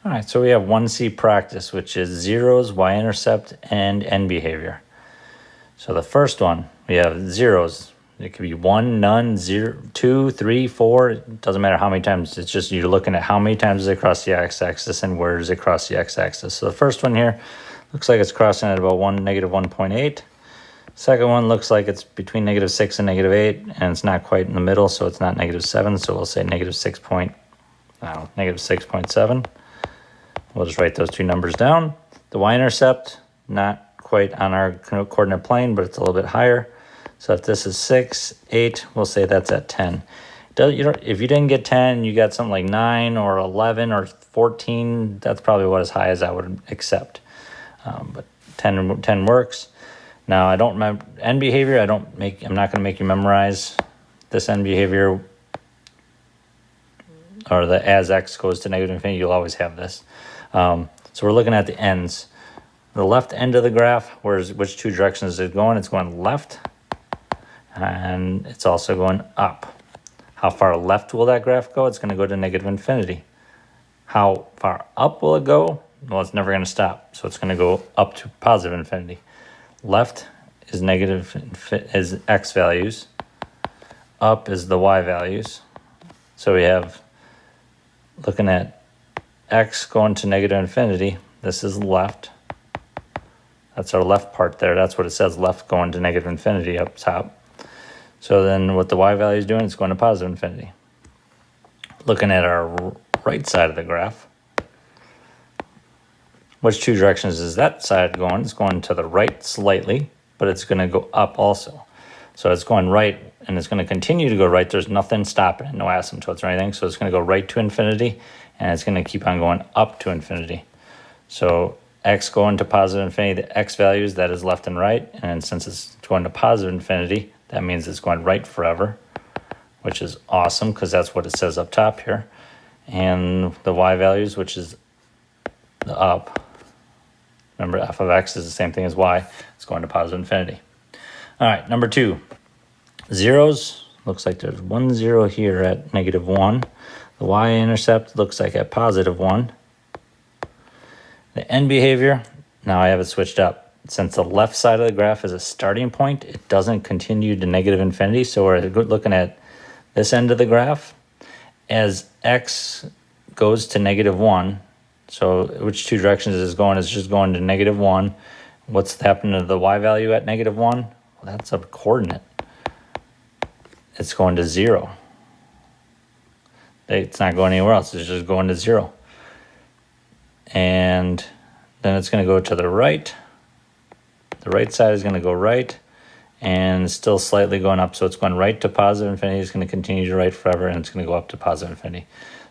All right, so we have 1C practice, which is zeros, y-intercept, and end behavior. So the first one, we have zeros. It could be 1, none, 0, 2, 3, 4. It doesn't matter how many times. It's just you're looking at how many times is it across the x-axis and where is it across the x-axis. So the first one here looks like it's crossing at about negative 1.8. Second one looks like it's between -6 and -8, and it's not quite in the middle, so it's not -7. So we'll say -6.7. We'll just write those two numbers down. The y-intercept, not quite on our coordinate plane, but it's a little bit higher. So if this is 6, 8, we'll say that's at 10. If you didn't get 10, you got something like 9 or 11 or 14, that's probably what as high as I would accept. But 10 works. Now, I don't remember end behavior. I'm not going to make you memorize this end behavior, or the as x goes to negative infinity. You'll always have this. So we're looking at the ends. The left end of the graph, which two directions is it going? It's going left, and it's also going up. How far left will that graph go? It's going to go to negative infinity. How far up will it go? Well, it's never going to stop, so it's going to go up to positive infinity. Left is is x values. Up is the y values. So we have, looking at x going to negative infinity, this is left. That's our left part there. That's what it says, left going to negative infinity up top. So then what the y value is doing, it's going to positive infinity. Looking at our right side of the graph, which two directions is that side going? It's going to the right slightly, but it's going to go up also. So it's going right, and it's going to continue to go right. There's nothing stopping it, no asymptotes or anything. So it's going to go right to infinity, and it's going to keep on going up to infinity. So x going to positive infinity, the x values, that is left and right. And since it's going to positive infinity, that means it's going right forever, which is awesome because that's what it says up top here. And the y values, which is the up. Remember, f of x is the same thing as y. It's going to positive infinity. All right, number 2. Zeros. Looks like there's 1 0 here at -1. The y-intercept looks like at +1. The end behavior, now I have it switched up. Since the left side of the graph is a starting point, it doesn't continue to negative infinity. So we're looking at this end of the graph. As x goes to -1, so which two directions is going? It's just going to -1. What's happening to the y value at -1? Well, that's a coordinate. It's going to 0. It's not going anywhere else. It's just going to 0. And then it's going to go to the right. The right side is going to go right, and still slightly going up. So it's going right to positive infinity. It's going to continue to right forever, and it's going to go up to positive infinity.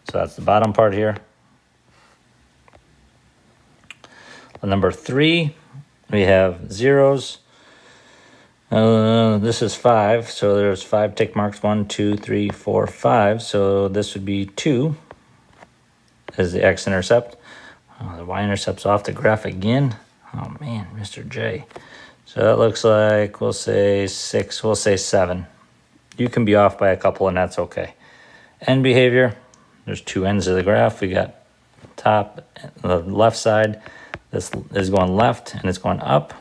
So that's the bottom part here. Number 3, we have zeros. This is 5, so there's 5 tick marks, 1, 2, 3, 4, 5. So this would be 2 as the x-intercept. The y-intercept's off the graph again. Oh man, Mr. J. So that looks like, we'll say 6, we'll say 7. You can be off by a couple, and that's okay. End behavior, there's 2 ends of the graph. We got top, the left side. This is going left, and it's going up.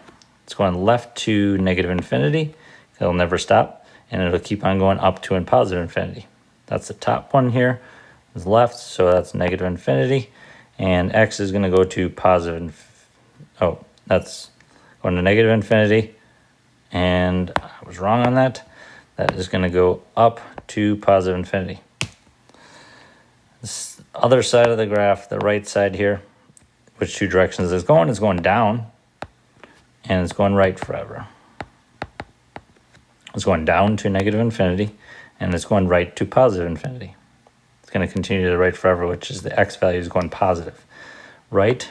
It's going left to negative infinity. It'll never stop, and it'll keep on going up to positive infinity. That's the top one here is left, so that's negative infinity. And x is going to go to positive. That's going to negative infinity. And I was wrong on that. That is going to go up to positive infinity. This other side of the graph, the right side here, which two directions is going? It's going down, and it's going right forever. It's going down to negative infinity, and it's going right to positive infinity. It's going to continue to the right forever, which is the x value is going positive. Right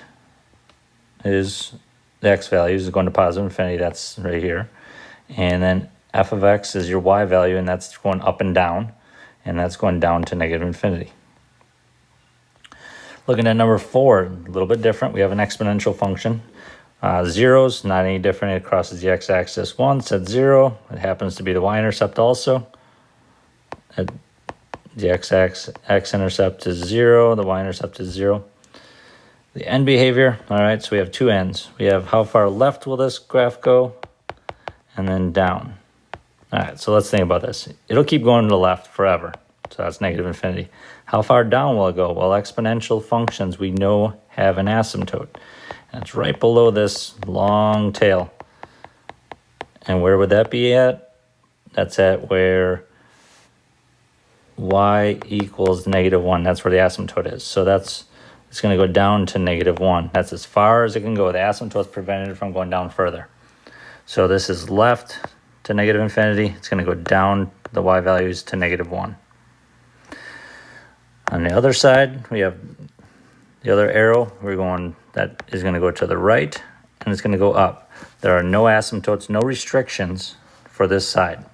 is the x value is going to positive infinity. That's right here. And then f of x is your y value, and that's going up and down, and that's going down to negative infinity. Looking at number 4, a little bit different. We have an exponential function. Zeros, not any different. It crosses the x-axis once at 0. It happens to be the y-intercept also. The x-intercept is 0. The y-intercept is 0. The end behavior, all right, so we have two ends. We have how far left will this graph go, and then down. All right, so let's think about this. It'll keep going to the left forever, so that's negative infinity. How far down will it go? Well, exponential functions we know have an asymptote. And it's right below this long tail. And where would that be at? That's at where y equals -1. That's where the asymptote is. So it's going to go down to -1. That's as far as it can go. The asymptote is prevented it from going down further. So this is left to negative infinity. It's going to go down the y values to -1. On the other side, we have the other arrow. That is going to go to the right, and it's going to go up. There are no asymptotes, no restrictions for this side.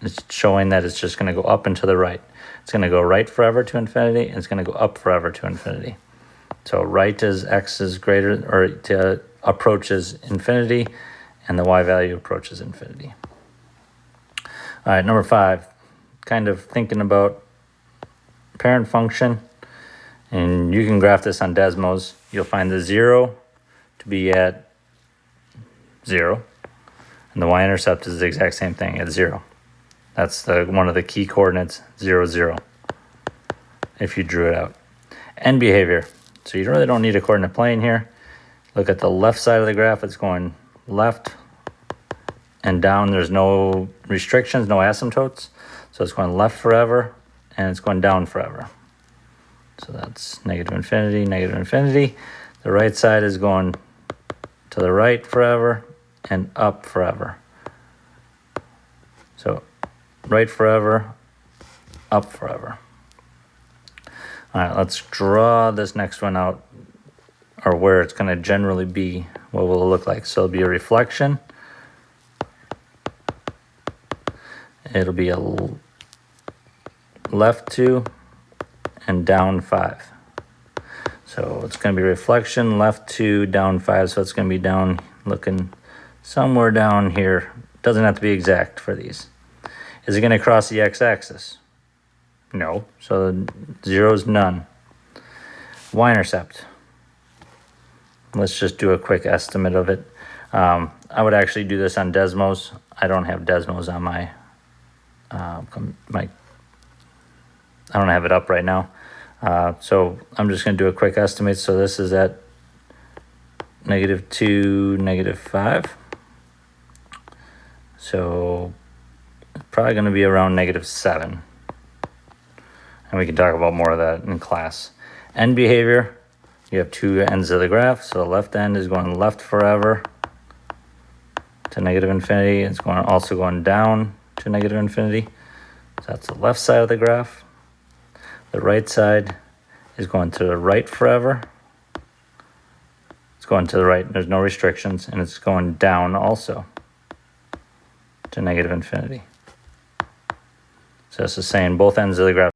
It's showing that it's just going to go up and to the right. It's going to go right forever to infinity, and it's going to go up forever to infinity. So right as x is greater, or approaches infinity, and the y value approaches infinity. All right, number 5, kind of thinking about parent function, and you can graph this on Desmos. You'll find the 0 to be at 0, and the y-intercept is the exact same thing at 0. That's one of the key coordinates, 0, 0, if you drew it out. End behavior. So you really don't need a coordinate plane here. Look at the left side of the graph. It's going left and down. There's no restrictions, no asymptotes. So it's going left forever, and it's going down forever. So that's negative infinity, negative infinity. The right side is going to the right forever and up forever. So right forever, up forever. All right, let's draw this next one out, or where it's going to generally be. What will it look like? So it'll be a reflection. It'll be a left 2 and down 5. So it's going to be reflection, left 2, down 5. So it's going to be down, looking somewhere down here. Doesn't have to be exact for these. Is it going to cross the x-axis? No. So 0 is none. Y-intercept. Let's just do a quick estimate of it. I would actually do this on Desmos. I don't have Desmos on my I don't have it up right now. So I'm just going to do a quick estimate. So this is at -2, -5. So it's probably going to be around -7. And we can talk about more of that in class. End behavior, you have two ends of the graph. So the left end is going left forever to negative infinity. It's also going down to negative infinity. So that's the left side of the graph. The right side is going to the right forever. It's going to the right, there's no restrictions, and it's going down also to negative infinity. So it's the same, both ends of the graph